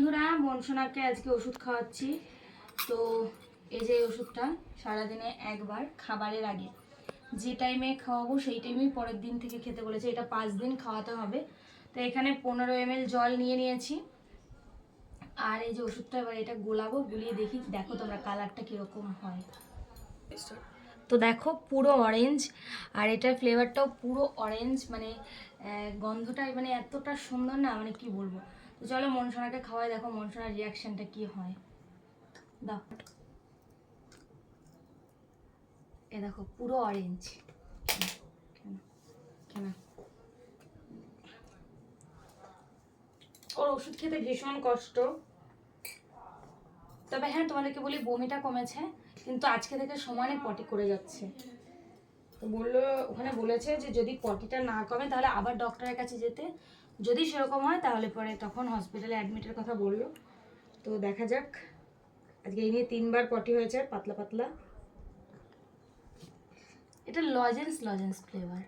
বন্ধুরা, মনসোনাকে আজকে ওষুধ খাওয়াচ্ছি। তো এই যে ওষুধটা সারাদিনে একবার খাবারের আগে যে টাইমে খাওয়াবো সেই টাইমেই পরের দিন থেকে খেতে বলেছে। এটা 5 দিন খাওয়াতে হবে। তো এখানে 15 ml জল নিয়ে নিয়েছি। আর এই যে ওষুধটা এবার এটা গোলাবো, গুলিয়ে দেখি, দেখো তোমরা কালারটা কীরকম হয়। তো দেখো পুরো অরেঞ্জ, আর এটার ফ্লেভারটাও পুরো অরেঞ্জ, মানে গন্ধটা মানে এতটা সুন্দর না, মানে কি বলবো। তো চলো মনসোনাকে খাওয়াই, দেখো মনসোনার রিয়াকশনটা কি হয়। দাও, এ দেখো পুরো অরেঞ্জ। কেন ওর ওষুধ খেতে ভীষণ কষ্ট। তবে হ্যাঁ, তোমাদেরকে বলি বমিটা কমেছে, কিন্তু আজকে থেকে সমানে পটি করে যাচ্ছে। তো বললো, ওখানে বলেছে যে যদি পটিটা না কমে তাহলে আবার ডক্টরের কাছে যেতে, যদি সেরকম হয় তাহলে পরে তখন হসপিটালে অ্যাডমিটের কথা বললো। তো দেখা যাক। আজকে এই নিয়ে 3বার পটি হয়েছে, পাতলা পাতলা। এটা লজেন্স ফ্লেভার।